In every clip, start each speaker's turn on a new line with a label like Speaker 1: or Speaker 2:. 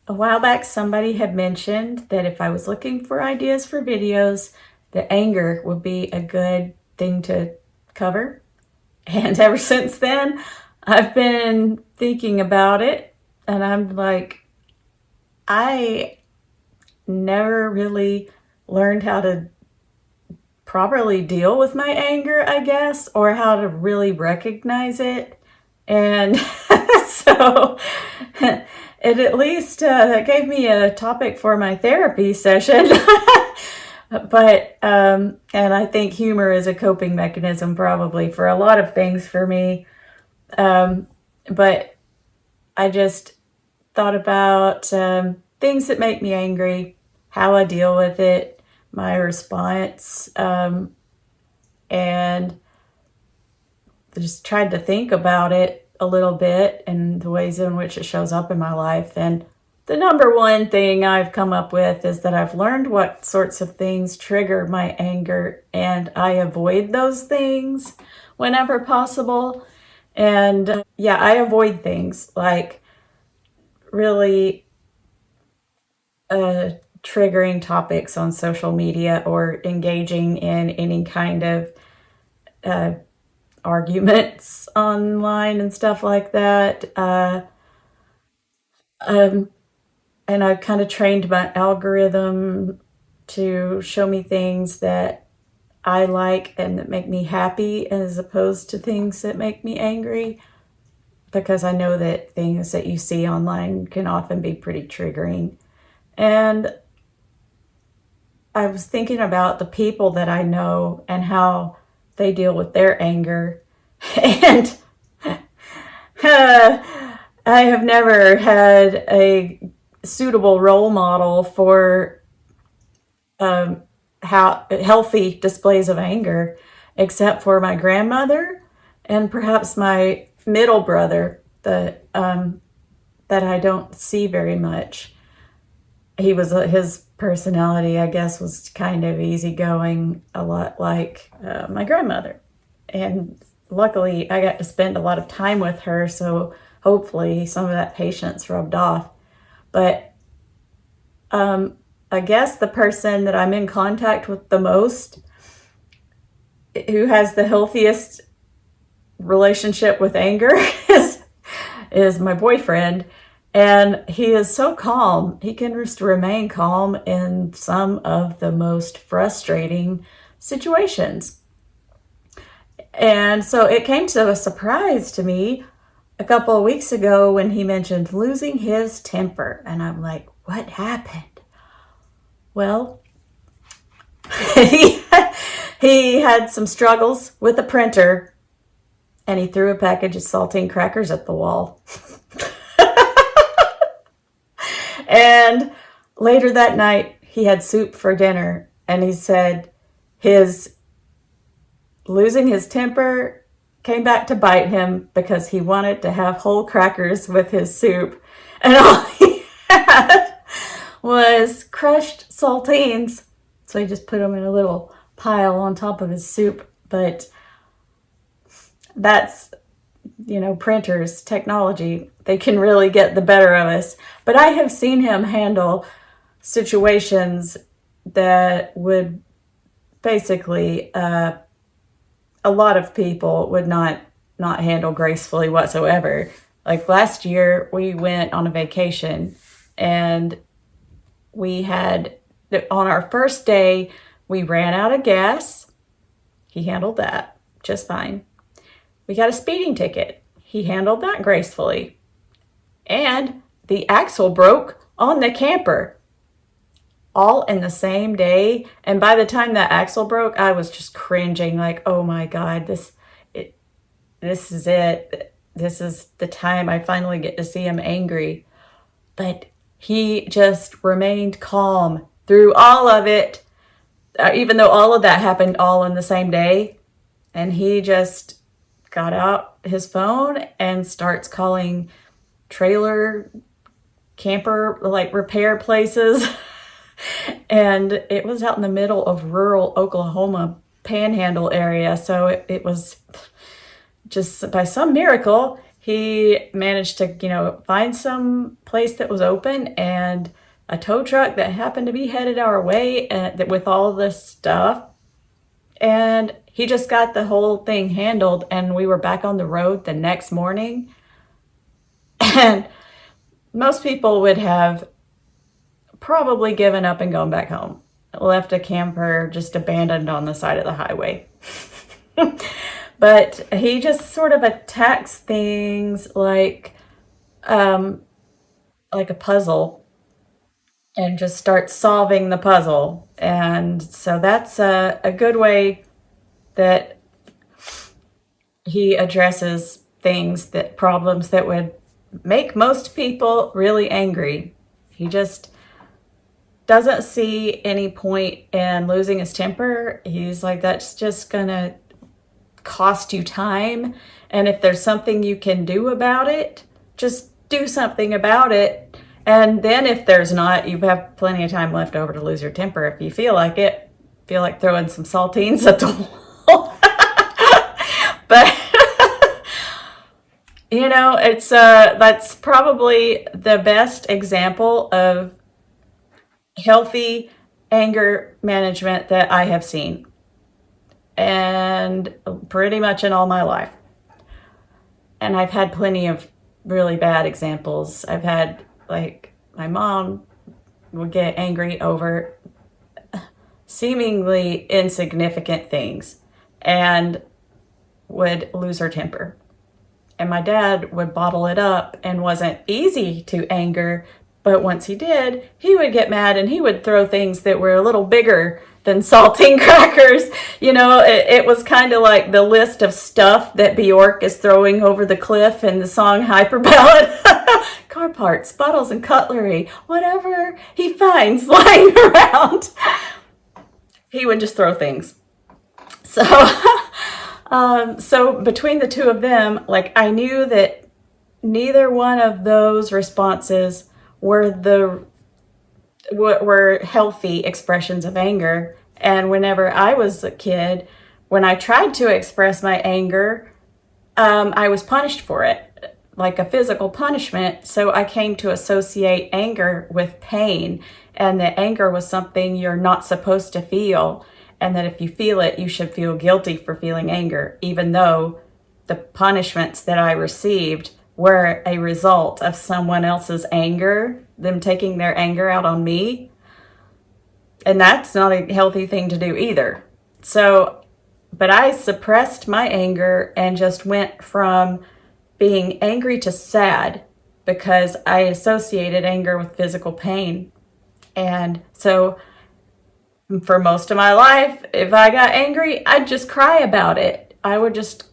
Speaker 1: A while back, somebody had mentioned that if I was looking for ideas for videos, that anger would be a good thing to cover. And ever since then, I've been thinking about it, and I'm like, I never really learned how to properly deal with my anger, I guess, or how to really recognize it. And so it at least gave me a topic for my therapy session. But, and I think humor is a coping mechanism probably for a lot of things for me. But I just thought about things that make me angry, how I deal with it, my response, and just tried to think about it a little bit and the ways in which it shows up in my life. And the number one thing I've come up with is that I've learned what sorts of things trigger my anger, and I avoid those things whenever possible. And yeah, I avoid things like really triggering topics on social media or engaging in any kind of arguments online and stuff like that. Um, and I've kind of trained my algorithm to show me things that I like and that make me happy as opposed to things that make me angry, because I know that things that you see online can often be pretty triggering. And I was thinking about the people that I know and how they deal with their anger. And I have never had a suitable role model for how healthy displays of anger, except for my grandmother and perhaps my middle brother that I don't see very much. His personality, I guess, was kind of easygoing, a lot like my grandmother. And luckily, I got to spend a lot of time with her, so hopefully some of that patience rubbed off. But I guess the person that I'm in contact with the most, who has the healthiest relationship with anger, is my boyfriend. And he is so calm. He can just remain calm in some of the most frustrating situations. And so it came to a surprise to me a couple of weeks ago when he mentioned losing his temper. And I'm like, what happened? Well, he, he had some struggles with a printer, and he threw a package of saltine crackers at the wall. And later that night, he had soup for dinner, and he said his losing his temper came back to bite him because he wanted to have whole crackers with his soup, and all he had was crushed saltines. So he just put them in a little pile on top of his soup. But that's, printers, technology, they can really get the better of us. But I have seen him handle situations that would basically, a lot of people would not handle gracefully whatsoever. Like last year, we went on a vacation, and we had, on our first day, we ran out of gas. He handled that just fine. We got a speeding ticket. He handled that gracefully. And the axle broke on the camper, all in the same day. And by the time that axle broke, I was just cringing, like, oh my God, this is it. This is the time I finally get to see him angry. But he just remained calm through all of it, even though all of that happened all in the same day. And he just got out his phone and starts calling trailer camper like repair places. And it was out in the middle of rural Oklahoma panhandle area. So it was just by some miracle, he managed to, find some place that was open and a tow truck that happened to be headed our way with all this stuff. And he just got the whole thing handled, and we were back on the road the next morning. And most people would have probably given up and gone back home, left a camper just abandoned on the side of the highway. But he just sort of attacks things like a puzzle and just starts solving the puzzle. And so that's a good way that he addresses problems that would make most people really angry. He just doesn't see any point in losing his temper. He's like, that's just gonna cost you time. And if there's something you can do about it, just do something about it. And then if there's not, you have plenty of time left over to lose your temper if you feel like it. Feel like throwing some saltines at the wall. But it's that's probably the best example of healthy anger management that I have seen, and pretty much in all my life. And I've had plenty of really bad examples. I've had, like, my mom would get angry over seemingly insignificant things and would lose her temper. And my dad would bottle it up and wasn't easy to anger, but once he did, he would get mad and he would throw things that were a little bigger than saltine crackers. It was kind of like the list of stuff that Bjork is throwing over the cliff in the song Hyper Ballad. Car parts, bottles and cutlery, whatever he finds lying around, he would just throw things. So, so between the two of them, like, I knew that neither one of those responses were healthy expressions of anger. And whenever I was a kid, when I tried to express my anger, I was punished for it, like a physical punishment. So I came to associate anger with pain, and that anger was something you're not supposed to feel. And that if you feel it, you should feel guilty for feeling anger, even though the punishments that I received were a result of someone else's anger, them taking their anger out on me. And that's not a healthy thing to do either. So, but I suppressed my anger and just went from being angry to sad because I associated anger with physical pain. And so for most of my life, if I got angry, I'd just cry about it. I would just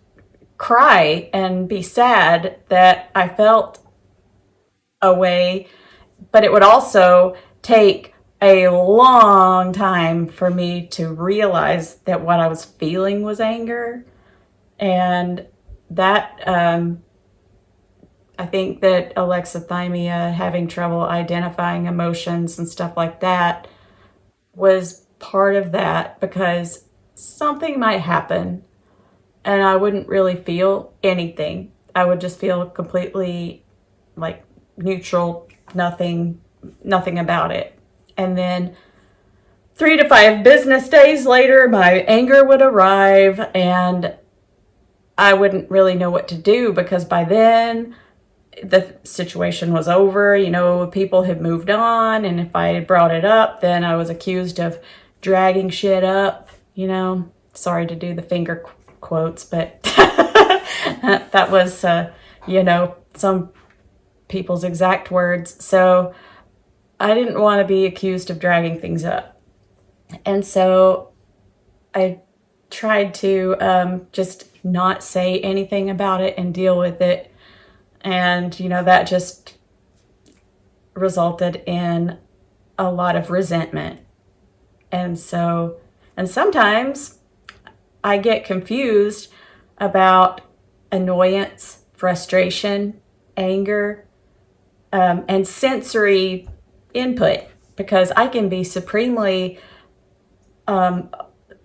Speaker 1: cry and be sad that I felt a way, but it would also take a long time for me to realize that what I was feeling was anger. And that, I think that alexithymia, having trouble identifying emotions and stuff like that, was part of that, because something might happen and I wouldn't really feel anything. I would just feel completely like neutral, nothing about it. And then 3 to 5 business days later, my anger would arrive and I wouldn't really know what to do, because by then the situation was over. People had moved on, and if I had brought it up, then I was accused of dragging shit up. Sorry to do the finger quotes, but that was some people's exact words. So I didn't want to be accused of dragging things up, and so I tried to just not say anything about it and deal with it. And, that just resulted in a lot of resentment. And sometimes I get confused about annoyance, frustration, anger, and sensory input, because I can be supremely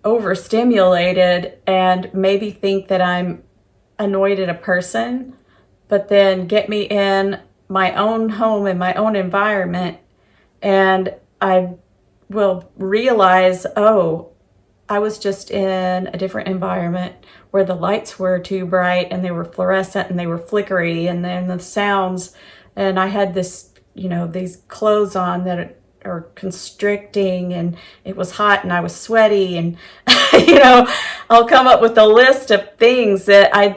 Speaker 1: overstimulated and maybe think that I'm annoyed at a person, but then get me in my own home and my own environment, and I will realize, oh, I was just in a different environment where the lights were too bright and they were fluorescent and they were flickery, and then the sounds, and I had this, these clothes on that are constricting, and it was hot and I was sweaty, and I'll come up with a list of things that I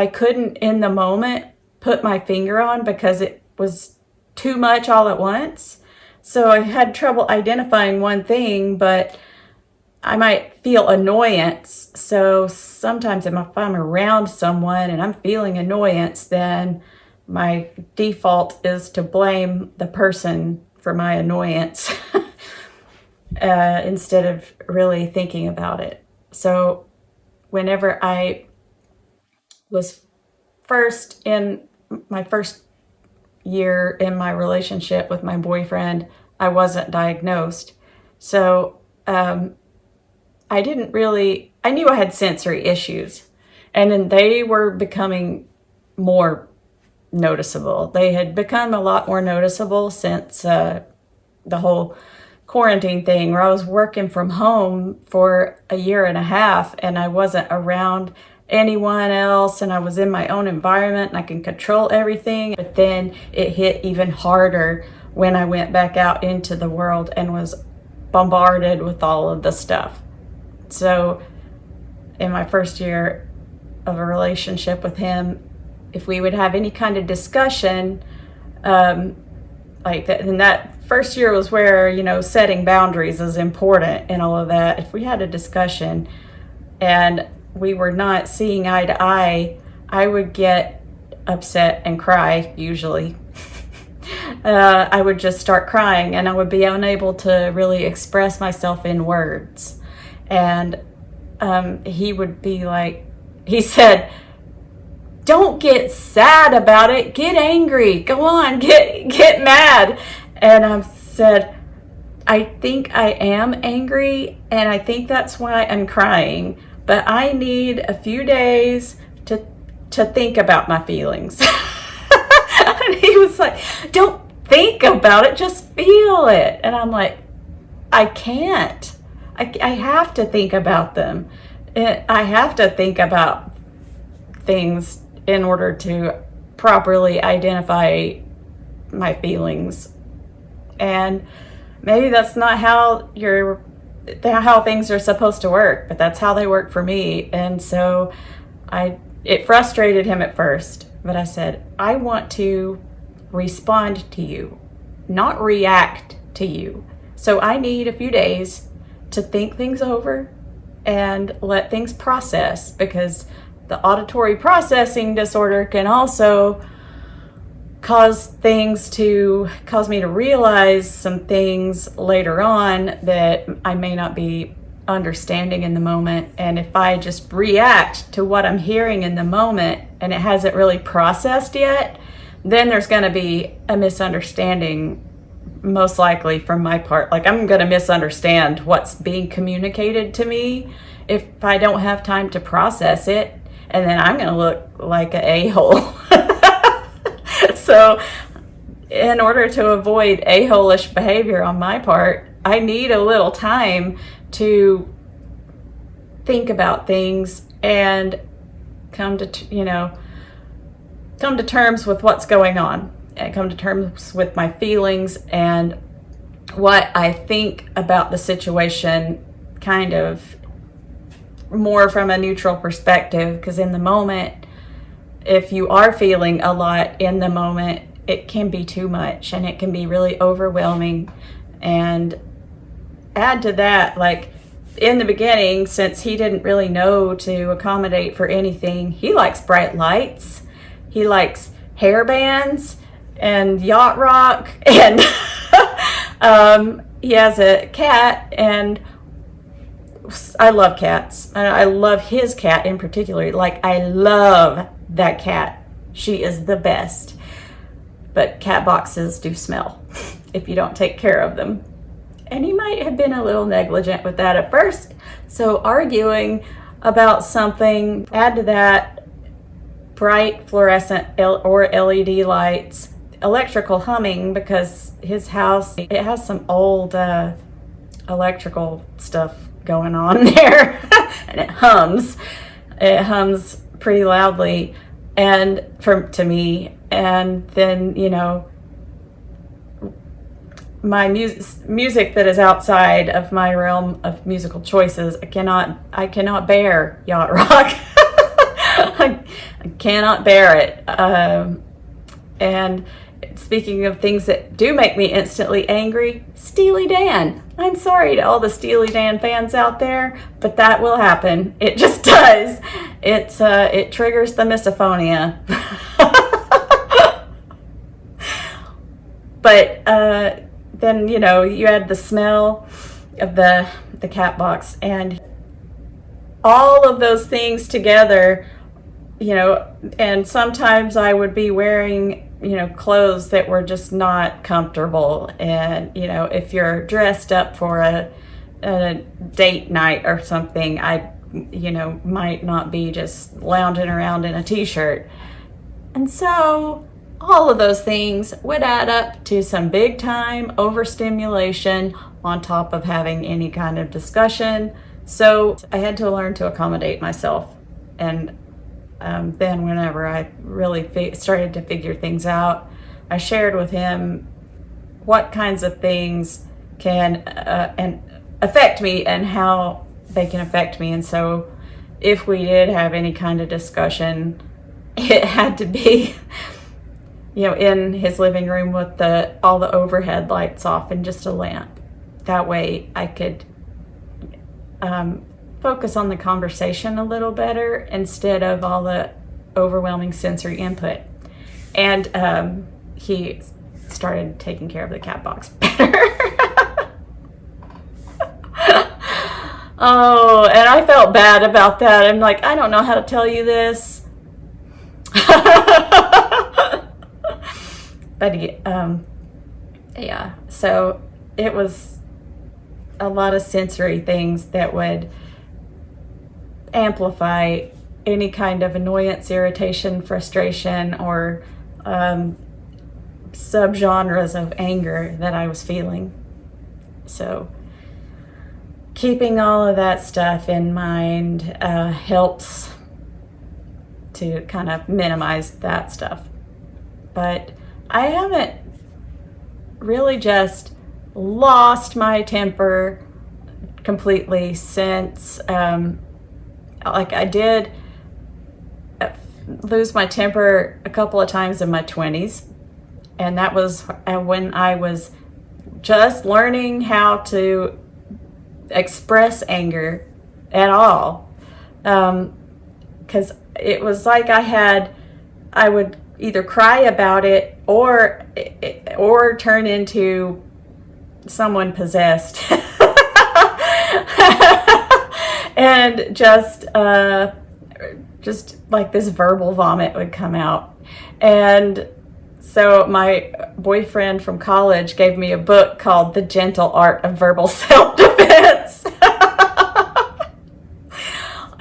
Speaker 1: couldn't in the moment put my finger on because it was too much all at once. So I had trouble identifying one thing, but I might feel annoyance. So sometimes if I'm around someone and I'm feeling annoyance, then my default is to blame the person for my annoyance instead of really thinking about it. So whenever I was first in my first year in my relationship with my boyfriend, I wasn't diagnosed. So I knew I had sensory issues, and then they were becoming more noticeable. They had become a lot more noticeable since the whole quarantine thing, where I was working from home for a year and a half and I wasn't around anyone else, and I was in my own environment and I can control everything. But then it hit even harder when I went back out into the world and was bombarded with all of the stuff. So in my first year of a relationship with him, if we would have any kind of discussion, like that, and that first year was where, setting boundaries is important and all of that. If we had a discussion and we were not seeing eye to eye, I would get upset and cry, usually. I would just start crying and I would be unable to really express myself in words. And he would be like, he said, "Don't get sad about it, get angry, go on, get mad." And I said, "I think I am angry and I think that's why I'm crying, but I need a few days to think about my feelings." And he was like, "Don't think about it, just feel it." And I'm like, I can't. I have to think about them. I have to think about things in order to properly identify my feelings. And maybe that's not how things are supposed to work, but that's how they work for me. And so it frustrated him at first, but I said, I want to respond to you, not react to you. So I need a few days to think things over and let things process, because the auditory processing disorder can also cause me to realize some things later on that I may not be understanding in the moment. And if I just react to what I'm hearing in the moment and it hasn't really processed yet, then there's going to be a misunderstanding, most likely from my part. Like, I'm going to misunderstand what's being communicated to me if I don't have time to process it, and then I'm going to look like an a-hole. So in order to avoid a-hole-ish behavior on my part, I need a little time to think about things and come to terms with what's going on, and come to terms with my feelings and what I think about the situation, kind of more from a neutral perspective. Because in the moment, if you are feeling a lot in the moment, it can be too much and it can be really overwhelming. And add to that, like in the beginning, since he didn't really know to accommodate for anything, he likes bright lights, he likes hair bands and yacht rock, and he has a cat, and I love cats. I love his cat in particular. Like, I love that cat. She is the best. But cat boxes do smell if you don't take care of them. And he might have been a little negligent with that at first. So arguing about something, add to that bright fluorescent or LED lights, electrical humming, because his house, it has some old electrical stuff going on there, and it hums pretty loudly, and to me. And then, you know, my music that is outside of my realm of musical choices, I cannot bear yacht rock. I cannot bear it. And speaking of things that do make me instantly angry, Steely Dan. I'm sorry to all the Steely Dan fans out there, but that will happen. It just does. It triggers the misophonia. But then, you know, you add the smell of the cat box, and all of those things together, you know. And sometimes I would be wearing, you know, clothes that were just not comfortable. And, you know, if you're dressed up for a date night or something, I, you know, might not be just lounging around in a t-shirt. And so all of those things would add up to some big time overstimulation on top of having any kind of discussion. So I had to learn to accommodate myself. And then whenever I really started to figure things out, I shared with him what kinds of things can and affect me and how they can affect me. And so if we did have any kind of discussion, it had to be, you know, in his living room with all the overhead lights off and just a lamp. That way I could focus on the conversation a little better instead of all the overwhelming sensory input. And he started taking care of the cat box better. Oh, and I felt bad about that. I'm like, I don't know how to tell you this. But yeah, so it was a lot of sensory things that would amplify any kind of annoyance, irritation, frustration, or subgenres of anger that I was feeling. So keeping all of that stuff in mind helps to kind of minimize that stuff. But I haven't really just lost my temper completely since, like I did lose my temper a couple of times in my 20s. And that was when I was just learning how to express anger at all. Because it was like I would either cry about it or turn into someone possessed. And just like this verbal vomit would come out. And so my boyfriend from college gave me a book called The Gentle Art of Verbal Self-Defense.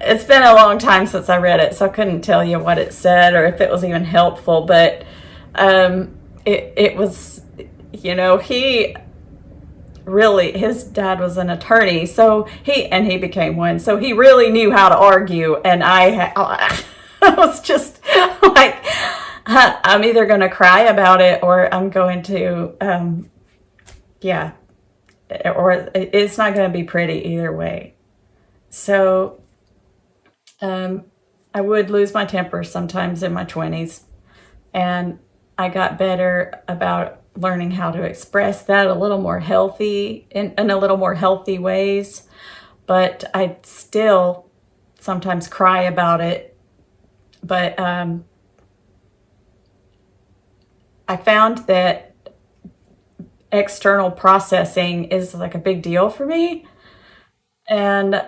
Speaker 1: It's been a long time since I read it, so I couldn't tell you what it said or if it was even helpful, but it was, you know, his dad was an attorney, so he became one, so he really knew how to argue, and I was just like, I'm either going to cry about it or I'm going to, or it's not going to be pretty either way. So I would lose my temper sometimes in my 20s, and I got better about learning how to express that a little more healthy, in a little more healthy ways. But I still sometimes cry about it. But I found that external processing is like a big deal for me. And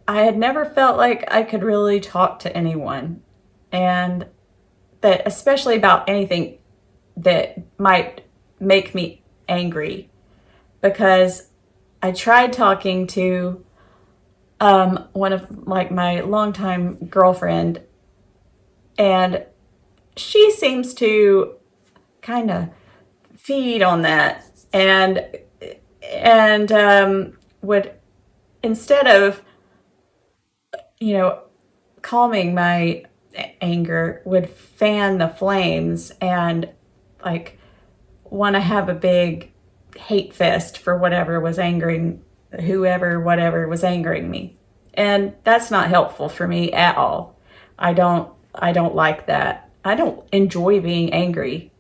Speaker 1: I had never felt like I could really talk to anyone, and that especially about anything that might make me angry, because I tried talking to one of like my longtime girlfriend And she seems to kind of feed on that, and would, instead of, you know, calming my anger, would fan the flames and like want to have a big hate fest for whatever was angering whatever was angering me. And that's not helpful for me at all. I don't like that. I don't enjoy being angry.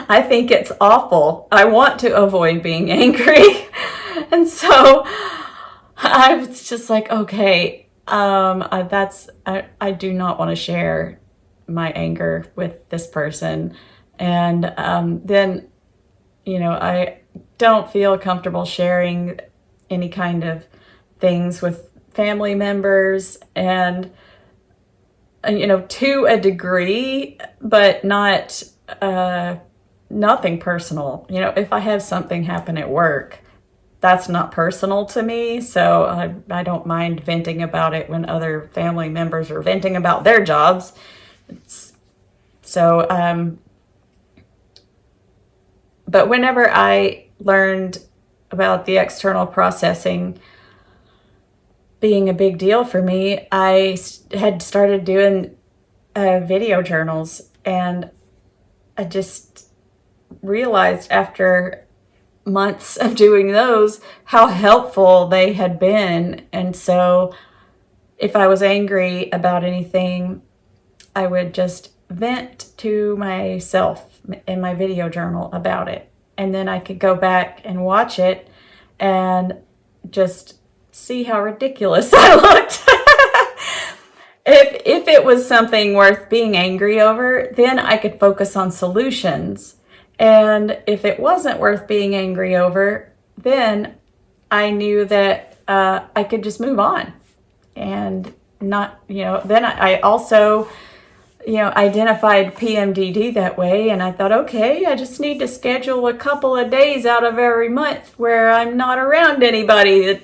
Speaker 1: I think it's awful. I want to avoid being angry. And so I was just like, okay, I do not want to share my anger with this person. And then, I don't feel comfortable sharing any kind of things with family members, and to a degree, but not nothing personal. If I have something happen at work, that's not personal to me, so I don't mind venting about it when other family members are venting about their jobs. So, but whenever I learned about the external processing being a big deal for me, I had started doing video journals, and I just realized after months of doing those how helpful they had been. And so if I was angry about anything, I would just vent to myself in my video journal about it. And then I could go back and watch it and just see how ridiculous I looked. If it was something worth being angry over, then I could focus on solutions. And if it wasn't worth being angry over, then I knew that I could just move on. And not, then I also, identified PMDD that way. And I thought, okay, I just need to schedule a couple of days out of every month where I'm not around anybody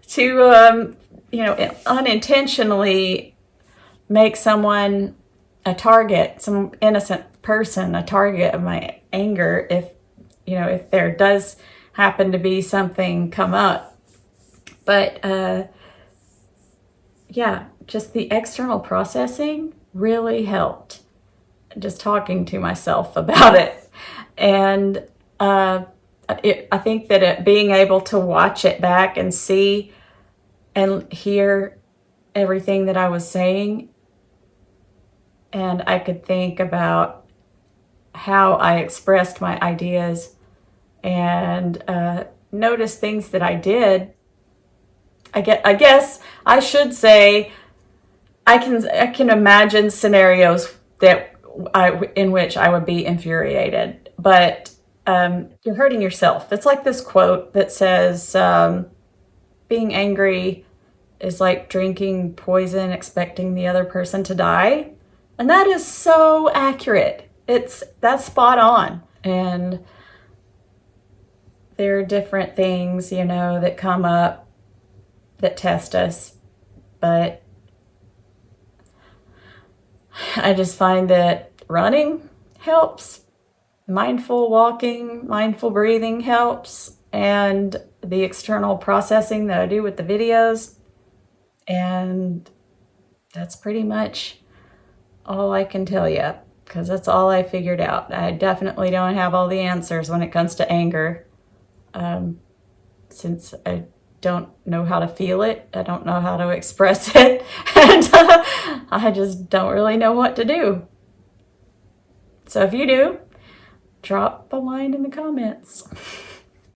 Speaker 1: to unintentionally make someone a target, some innocent person a target of my anger, if there does happen to be something come up. But just the external processing really helped, just talking to myself about it. And I think that being able to watch it back and see and hear everything that I was saying, and I could think about how I expressed my ideas and notice things that I did. I guess I should say I can imagine scenarios in which I would be infuriated, but you're hurting yourself. It's like this quote that says, being angry is like drinking poison expecting the other person to die. And that is so accurate. That's spot on. And there are different things, that come up that test us. But I just find that running helps. Mindful walking, mindful breathing helps. And the external processing that I do with the videos. And that's pretty much all I can tell you, because that's all I figured out. I definitely don't have all the answers when it comes to anger, since I don't know how to feel it. I don't know how to express it, and I just don't really know what to do. So if you do, drop a line in the comments.